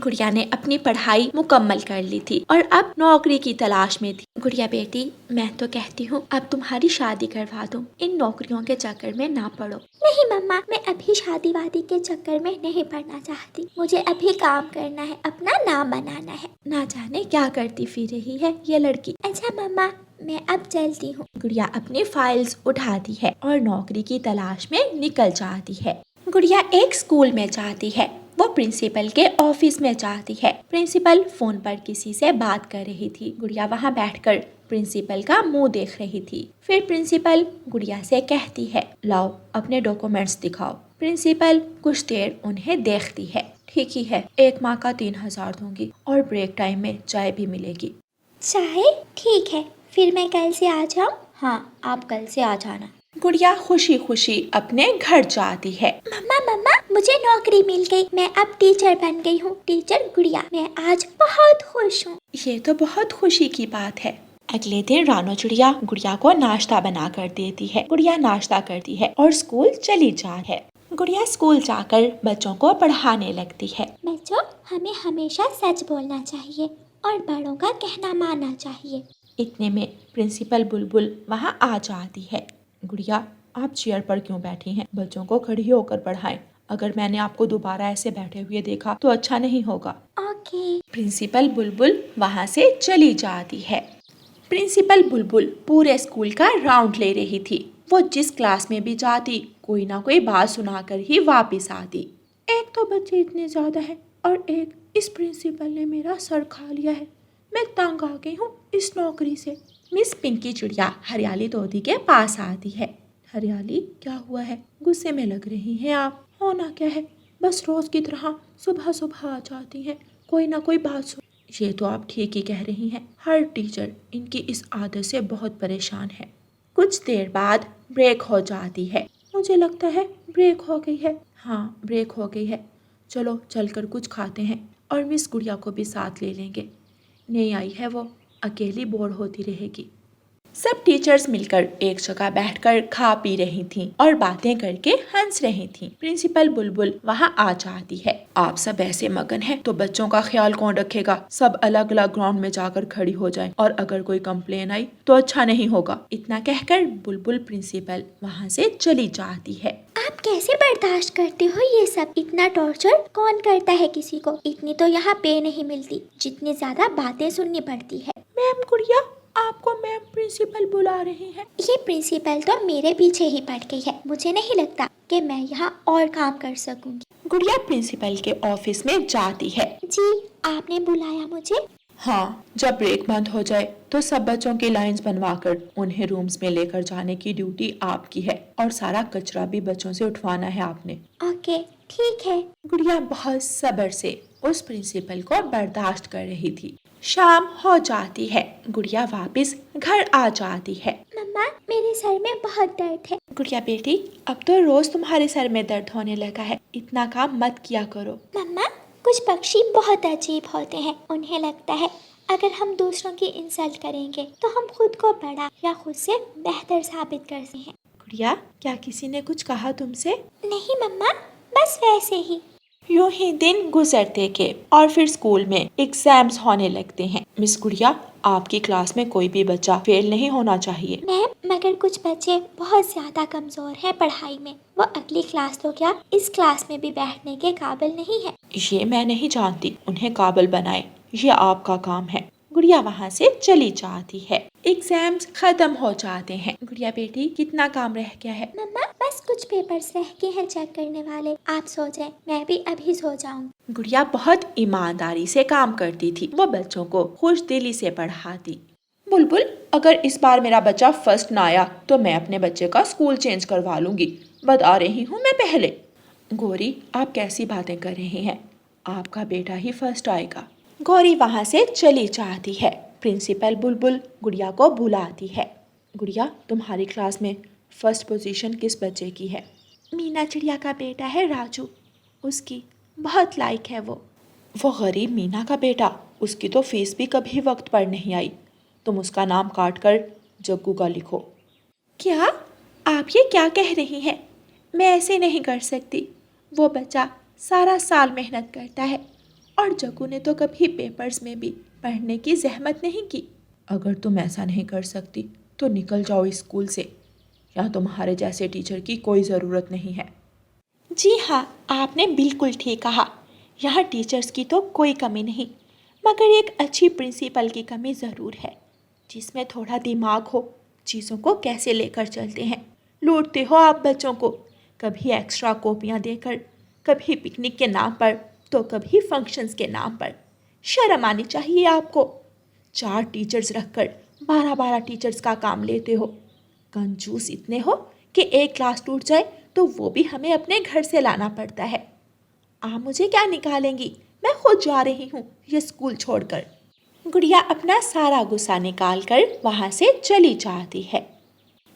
गुड़िया ने अपनी पढ़ाई मुकम्मल कर ली थी और अब नौकरी की तलाश में थी। गुड़िया बेटी, मैं तो कहती हूँ अब तुम्हारी शादी करवा दूँ, इन नौकरियों के चक्कर में ना पड़ो। नहीं मम्मा, मैं अभी शादी वादी के चक्कर में नहीं पड़ना चाहती। मुझे अभी काम करना है, अपना नाम बनाना है। ना जाने क्या करती फिर रही है ये लड़की। अच्छा मम्मा, मैं अब चलती हूँ। गुड़िया अपनी फाइल्स उठाती है और नौकरी की तलाश में निकल जाती है। गुड़िया एक स्कूल में जाती है, वो प्रिंसिपल के ऑफिस में जाती है। प्रिंसिपल फोन पर किसी से बात कर रही थी। गुड़िया वहाँ बैठकर प्रिंसिपल का मुंह देख रही थी। फिर प्रिंसिपल गुड़िया से कहती है, लाओ अपने डॉक्यूमेंट्स दिखाओ। प्रिंसिपल कुछ देर उन्हें देखती है। ठीक ही है, 1 माह का 3000 दूंगी और ब्रेक टाइम में चाय भी मिलेगी। चाय? ठीक है, फिर मैं कल से आ जाऊँ? हाँ, आप कल से आ जाना। गुड़िया खुशी खुशी अपने घर जाती है। मम्मा मम्मा, मुझे नौकरी मिल गई, मैं अब टीचर बन गई हूँ। टीचर गुड़िया, मैं आज बहुत खुश हूँ। ये तो बहुत खुशी की बात है। अगले दिन रानो चिड़िया गुड़िया को नाश्ता बना कर देती है। गुड़िया नाश्ता करती है और स्कूल चली जाती है। गुड़िया स्कूल जाकर बच्चों को पढ़ाने लगती है। बच्चों, हमें हमेशा सच बोलना चाहिए और बड़ों का कहना मानना चाहिए। इतने में प्रिंसिपल बुलबुल वहाँ आ जाती है। गुड़िया, आप चेयर पर क्यों बैठी हैं? बच्चों को खड़ी होकर पढ़ाएं। अगर मैंने आपको दोबारा ऐसे बैठे हुए देखा तो अच्छा नहीं होगा। ओके। प्रिंसिपल बुलबुल वहाँ से चली जाती है। प्रिंसिपल बुलबुल पूरे स्कूल का राउंड ले रही थी। वो जिस क्लास में भी जाती कोई ना कोई बात सुनाकर ही वापस आती। एक तो बच्चे इतने ज्यादा हैं और एक इस प्रिंसिपल ने मेरा सर खा लिया है। मैं तंग आ गई हूँ इस नौकरी से। मिस पिंकी चिड़िया हरियाली तोती के पास आती है। हरियाली, क्या हुआ है? गुस्से में लग रही हैं आप। होना क्या है, बस रोज की तरह सुबह सुबह आ जाती हैं, कोई ना कोई बात सुन। ये तो आप ठीक ही कह रही हैं। हर टीचर इनकी इस आदत से बहुत परेशान है। कुछ देर बाद ब्रेक हो जाती है। मुझे लगता है ब्रेक हो गई है। हाँ, ब्रेक हो गई है। चलो चलकर कुछ खाते हैं और मिस गुड़िया को भी साथ ले लेंगे। नहीं आई है वो, अकेली बोर होती रहेगी। सब टीचर्स मिलकर एक जगह बैठकर खा पी रही थीं और बातें करके हंस रही थीं। प्रिंसिपल बुलबुल वहां आ जाती है। आप सब ऐसे मगन हैं तो बच्चों का ख्याल कौन रखेगा? सब अलग अलग ग्राउंड में जाकर खड़ी हो जाएं और अगर कोई कंप्लेन आई तो अच्छा नहीं होगा। इतना कहकर बुलबुल प्रिंसिपल वहां से चली जाती है। आप कैसे बर्दाश्त करते हो ये सब? इतना टॉर्चर कौन करता है किसी को? इतनी तो यहाँ पे नहीं मिलती जितनी ज्यादा बातें सुननी पड़ती है। मैम गुड़िया, आपको मैम प्रिंसिपल बुला रही हैं। ये प्रिंसिपल तो मेरे पीछे ही पड़ गई है। मुझे नहीं लगता कि मैं यहाँ और काम कर सकूंगी। गुड़िया प्रिंसिपल के ऑफिस में जाती है। जी, आपने बुलाया मुझे? हाँ, जब ब्रेक बंद हो जाए तो सब बच्चों की लाइंस बनवाकर उन्हें रूम्स में लेकर जाने की ड्यूटी आपकी है और सारा कचरा भी बच्चों से उठवाना है आपने। ओके, ठीक है। गुड़िया बहुत सब्र से उस प्रिंसिपल को बर्दाश्त कर रही थी। शाम हो जाती है। गुड़िया वापस घर आ जाती है। मम्मा, मेरे सर में बहुत दर्द है। गुड़िया बेटी, अब तो रोज तुम्हारे सर में दर्द होने लगा है, इतना काम मत किया करो। मम्मा, कुछ पक्षी बहुत अजीब होते हैं। उन्हें लगता है अगर हम दूसरों की इंसल्ट करेंगे तो हम खुद को बड़ा या खुद से बेहतर साबित कर सकते हैं। गुड़िया, क्या किसी ने कुछ कहा तुमसे? नहीं मम्मा, बस वैसे ही। यूं ही दिन गुजरते के और फिर स्कूल में एग्जाम्स होने लगते हैं। मिस गुड़िया, आपकी क्लास में कोई भी बच्चा फेल नहीं होना चाहिए। मैम, मगर कुछ बच्चे बहुत ज्यादा कमजोर हैं पढ़ाई में। वो अगली क्लास तो क्या, इस क्लास में भी बैठने के काबिल नहीं है। ये मैं नहीं जानती, उन्हें काबिल बनाए, ये आपका काम है। गुड़िया वहाँ से चली जाती है। एग्जाम्स खत्म हो जाते हैं। गुड़िया बेटी, कितना काम रह गया है? मम्मा, बस कुछ पेपर्स रह गए हैं चेक करने वाले। आप सो जाएं, मैं भी अभी सो जाऊँ। गुड़िया बहुत ईमानदारी से काम करती थी। वो बच्चों को खुश दिली से पढ़ाती। बुलबुल, अगर इस बार मेरा बच्चा फर्स्ट ना आया तो मैं अपने बच्चे का स्कूल चेंज करवा लूंगी। बता रही हूँ मैं पहले। गौरी, आप कैसी बातें कर रही हैं? आपका बेटा ही फर्स्ट आएगा। गौरी वहाँ से चली जाती है। प्रिंसिपल बुलबुल गुड़िया को बुलाती है। गुड़िया, तुम्हारी क्लास में फर्स्ट पोजीशन किस बच्चे की है? मीना चिड़िया का बेटा है राजू, उसकी बहुत लाइक है वो। गरीब मीना का बेटा, उसकी तो फीस भी कभी वक्त पर नहीं आई। तुम उसका नाम काट कर जग्गू का लिखो। क्या आप ये क्या कह रही हैं? मैं ऐसे नहीं कर सकती। वो बच्चा सारा साल मेहनत करता है और जग्गू ने तो कभी पेपर्स में भी पढ़ने की जहमत नहीं की। अगर तुम ऐसा नहीं कर सकती तो निकल जाओ इस स्कूल से। यहाँ तुम्हारे जैसे टीचर की कोई ज़रूरत नहीं है। जी हाँ, आपने बिल्कुल ठीक कहा। यहाँ टीचर्स की तो कोई कमी नहीं, मगर एक अच्छी प्रिंसिपल की कमी ज़रूर है, जिसमें थोड़ा दिमाग हो, चीज़ों को कैसे लेकर चलते हैं। लूटते हो आप बच्चों को, कभी एक्स्ट्रा कॉपियाँ देकर, कभी पिकनिक के नाम पर, तो कभी फंक्शंस के नाम पर। शर्म आनी चाहिए आपको। 4 टीचर्स रखकर 12-12 टीचर्स का काम लेते हो। कंजूस इतने हो कि एक क्लास टूट जाए तो वो भी हमें अपने घर से लाना पड़ता है। आप मुझे क्या निकालेंगी? मैं खुद जा रही हूँ ये स्कूल छोड़कर। गुड़िया अपना सारा गुस्सा निकालकर वहाँ से चली जाती है।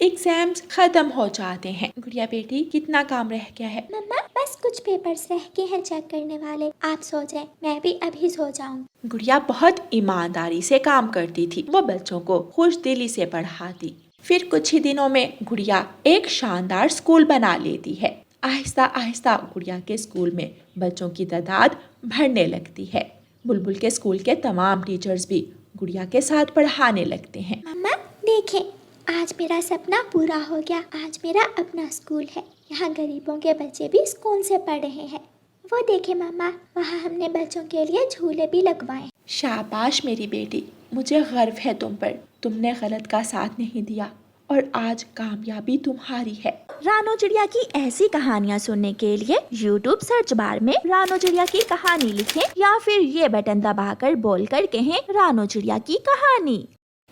एग्जाम्स खत्म हो जाते हैं। गुड़िया बेटी, कितना काम रह गया है? मम्मा बस कुछ पेपर्स रह के हैं चेक करने वाले, आप सो जाएं, मैं भी अभी सो जाऊं। गुड़िया बहुत ईमानदारी से काम करती थी। वो बच्चों को खुश दिली से पढ़ाती। फिर कुछ ही दिनों में गुड़िया एक शानदार स्कूल बना लेती है। आहिस्ता आहिस्ता गुड़िया के स्कूल में बच्चों की तादाद बढ़ने लगती है। बुलबुल के स्कूल के तमाम टीचर्स भी गुड़िया के साथ पढ़ाने लगते हैं। मम्मा देखें, आज मेरा सपना पूरा हो गया। आज मेरा अपना स्कूल है। यहाँ गरीबों के बच्चे भी स्कूल से पढ़ रहे हैं। वो देखे मम्मा, वहाँ हमने बच्चों के लिए झूले भी लगवाए। शाबाश मेरी बेटी, मुझे गर्व है तुम पर। तुमने गलत का साथ नहीं दिया और आज कामयाबी तुम्हारी है। रानो चिड़िया की ऐसी कहानियाँ सुनने के लिए YouTube सर्च बार में रानो चिड़िया की कहानी लिखें या फिर ये बटन दबाकर बोलकर कहें रानो चिड़िया की कहानी।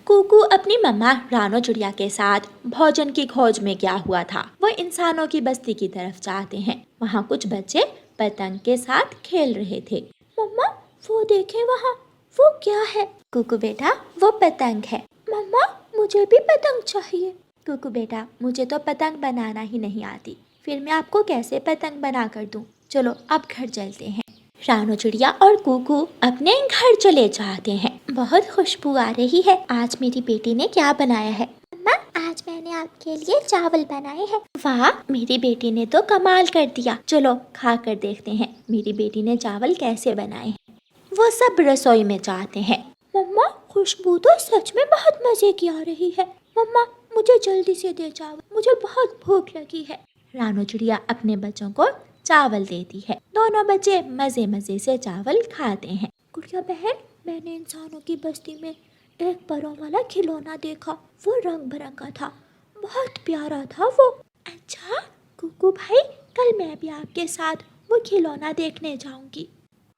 कुकू अपनी मम्मा रानो चिड़िया के साथ भोजन की खोज में गया हुआ था। वो इंसानों की बस्ती की तरफ जाते हैं। वहाँ कुछ बच्चे पतंग के साथ खेल रहे थे। मम्मा वो देखे वहाँ, वो क्या है? कुकू बेटा, वो पतंग है। मम्मा मुझे भी पतंग चाहिए। कुकू बेटा, मुझे तो पतंग बनाना ही नहीं आती, फिर मैं आपको कैसे पतंग बना कर दूं? चलो अब घर चलते हैं। रानो चिड़िया और कुकू अपने घर चले जाते हैं। बहुत खुशबू आ रही है। आज मेरी बेटी ने क्या बनाया है? मम्मा आज मैंने आपके लिए चावल बनाए हैं। वाह, मेरी बेटी ने तो कमाल कर दिया। चलो खा कर देखते हैं मेरी बेटी ने चावल कैसे बनाए हैं। वो सब रसोई में जाते हैं। मम्मा खुशबू तो सच में बहुत मजे की आ रही है। मम्मा मुझे जल्दी से दे चावल, मुझे बहुत भूख लगी है। रानो चिड़िया अपने बच्चों को चावल देती है। दोनों बच्चे मजे मजे से चावल खाते हैं। गुड़िया बहन, मैंने इंसानों की बस्ती में एक परों वाला खिलौना देखा। वो रंग बिरंगा था, बहुत प्यारा था वो। अच्छा कुकू भाई, कल मैं भी आपके साथ वो खिलौना देखने जाऊंगी।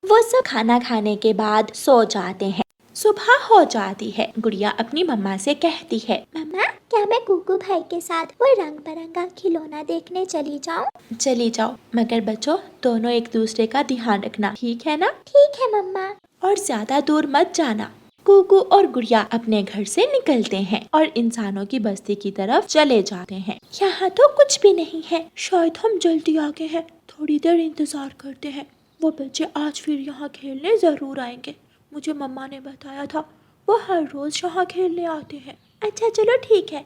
वो सब खाना खाने के बाद सो जाते हैं। सुबह हो जाती है। गुड़िया अपनी मम्मा से कहती है, मम्मा क्या मैं कुकू भाई के साथ वो रंग बिरंगा खिलौना देखने चली जाऊं? चली जाओ, मगर बच्चों दोनों एक दूसरे का ध्यान रखना, ठीक है ना? ठीक है मम्मा। और ज्यादा दूर मत जाना। कुकू और गुड़िया अपने घर से निकलते हैं और इंसानों की बस्ती की तरफ चले जाते हैं। यहाँ तो कुछ भी नहीं है। शायद हम जल्दी आ गए हैं, थोड़ी देर इंतजार करते हैं। वो बच्चे आज फिर यहाँ खेलने जरूर आएंगे। मुझे मम्मा ने बताया था वो हर रोज यहाँ खेलने आते हैं। अच्छा चलो ठीक है।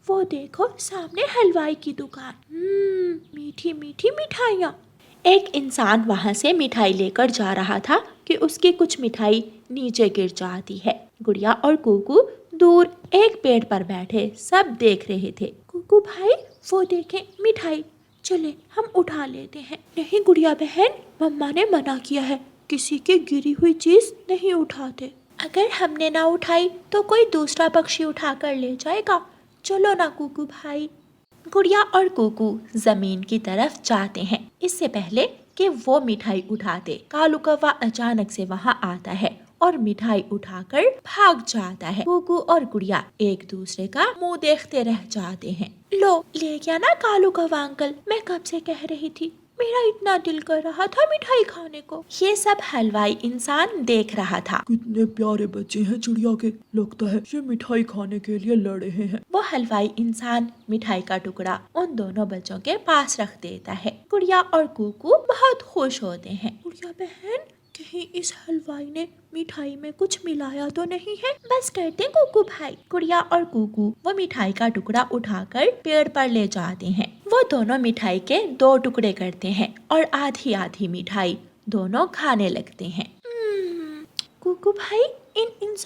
वो देखो सामने हलवाई की दुकान। मीठी मीठी मिठाइयाँ। एक इंसान वहाँ से मिठाई लेकर जा रहा था कि उसकी कुछ मिठाई नीचे गिर जाती है। गुड़िया और कुकू दूर एक पेड़ पर बैठे सब देख रहे थे। कुकू भाई वो देखें मिठाई, चले हम उठा लेते हैं। नहीं गुड़िया बहन, मम्मा ने मना किया है, किसी की गिरी हुई चीज नहीं उठाते। अगर हमने ना उठाई तो कोई दूसरा पक्षी उठा कर ले जाएगा। चलो ना कुकू भाई। गुड़िया और कुकू जमीन की तरफ जाते हैं। इससे पहले कि वो मिठाई उठाते, कालू कौवा अचानक से वहाँ आता है और मिठाई उठाकर भाग जाता है। कुकू और गुड़िया एक दूसरे का मुंह देखते रह जाते हैं। लो ले गया ना कालू कौवा अंकल, मैं कब से कह रही थी, मेरा इतना दिल कर रहा था मिठाई खाने को। ये सब हलवाई इंसान देख रहा था। कितने प्यारे बच्चे हैं चिड़िया के, लगता है ये मिठाई खाने के लिए लड़ रहे हैं। वो हलवाई इंसान मिठाई का टुकड़ा उन दोनों बच्चों के पास रख देता है। गुड़िया और कुकू बहुत खुश होते हैं। गुड़िया बहन, कहीं इस हलवाई ने मिठाई में कुछ मिलाया तो नहीं है? बस करते कुकू भाई। गुड़िया और कुकू वो मिठाई का टुकड़ा उठाकर पेड़ पर ले जाते हैं। वो दोनों मिठाई के 2 टुकड़े करते हैं और आधी आधी मिठाई दोनों खाने लगते हैं।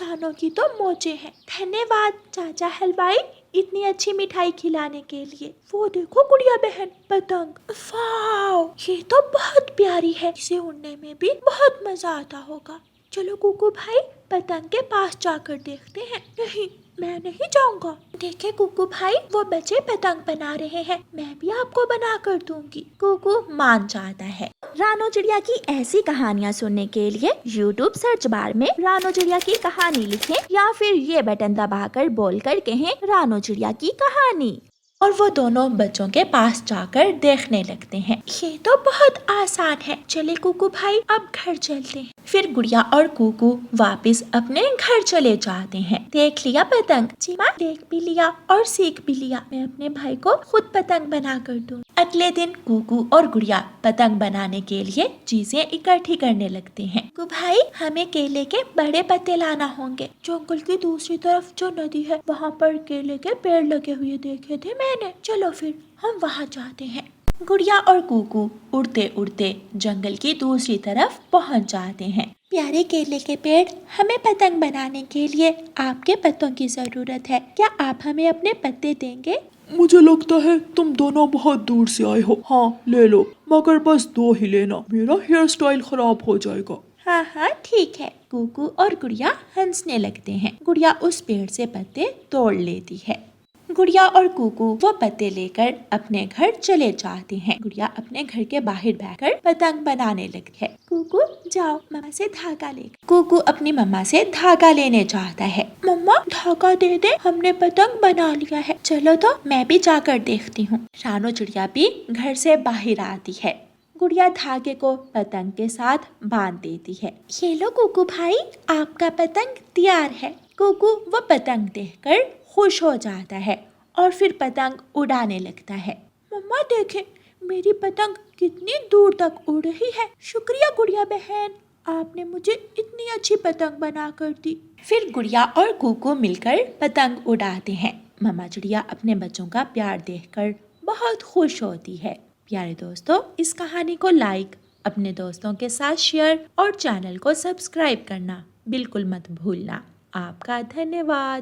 रानो की तो मौजें हैं। धन्यवाद चाचा हलवाई इतनी अच्छी मिठाई खिलाने के लिए। वो देखो गुड़िया बहन पतंग, वाओ ये तो बहुत प्यारी है, इसे उड़ने में भी बहुत मजा आता होगा। चलो कुकू भाई पतंग के पास जाकर देखते हैं। नहीं मैं नहीं जाऊंगा। देखे कुकू भाई वो बच्चे पतंग बना रहे हैं, मैं भी आपको बना कर दूंगी। कुकू मान जाता है। रानो चिड़िया की ऐसी कहानियाँ सुनने के लिए YouTube सर्च बार में रानो चिड़िया की कहानी लिखें या फिर ये बटन दबाकर बोलकर कहें रानो चिड़िया की कहानी। और वो दोनों बच्चों के पास जाकर देखने लगते हैं। ये तो बहुत आसान है, चले कुकू भाई अब घर चलते हैं। फिर गुड़िया और कुकू वापस अपने घर चले जाते हैं। देख लिया पतंग? जी माँ देख भी लिया और सीख भी लिया। मैं अपने भाई को खुद पतंग बना कर दूँ। अगले दिन कुकू और गुड़िया पतंग बनाने के लिए चीजें इकट्ठी करने लगते हैं। कुकू भाई हमें केले के बड़े पत्ते लाना होंगे। जंगल की दूसरी तरफ जो नदी है वहाँ पर केले के पेड़ लगे हुए देखे थे मैंने। चलो फिर हम वहाँ जाते हैं। गुड़िया और कुकू उड़ते उड़ते जंगल की दूसरी तरफ पहुँच जाते हैं। प्यारे केले के पेड़, हमें पतंग बनाने के लिए आपके पत्तों की जरूरत है, क्या आप हमें अपने पत्ते देंगे? मुझे लगता है तुम दोनों बहुत दूर से आए हो। हाँ ले लो, मगर बस 2 ही लेना, मेरा हेयर स्टाइल खराब हो जाएगा। हाँ हाँ ठीक है। कुकू और गुड़िया हंसने लगते हैं। गुड़िया उस पेड़ से पत्ते तोड़ लेती है। गुड़िया और कुकू वो पत्ते लेकर अपने घर चले जाते हैं। गुड़िया अपने घर के बाहर बैठकर पतंग बनाने लगती है। कुकू जाओ मम्मा से धागा ले। कुकू अपनी मम्मा से धागा लेने जाता है। मम्मा धागा दे दे, हमने पतंग बना लिया है। चलो तो मैं भी जाकर देखती हूँ। रानो चिड़िया भी घर से बाहर आती है। गुड़िया धागे को पतंग के साथ बांध देती है। ये लो कुकू भाई आपका पतंग तैयार है। कुकू वो पतंग देखकर खुश हो जाता है और फिर पतंग उड़ाने लगता है। मम्मा देखें मेरी पतंग कितनी दूर तक उड़ रही है। शुक्रिया गुड़िया बहन, आपने मुझे इतनी अच्छी पतंग बना कर दी। फिर गुड़िया और कुकू मिलकर पतंग उड़ाते हैं। मम्मा चिड़िया अपने बच्चों का प्यार देखकर बहुत खुश होती है। प्यारे दोस्तों इस कहानी को लाइक, अपने दोस्तों के साथ शेयर और चैनल को सब्सक्राइब करना बिल्कुल मत भूलना। आपका धन्यवाद।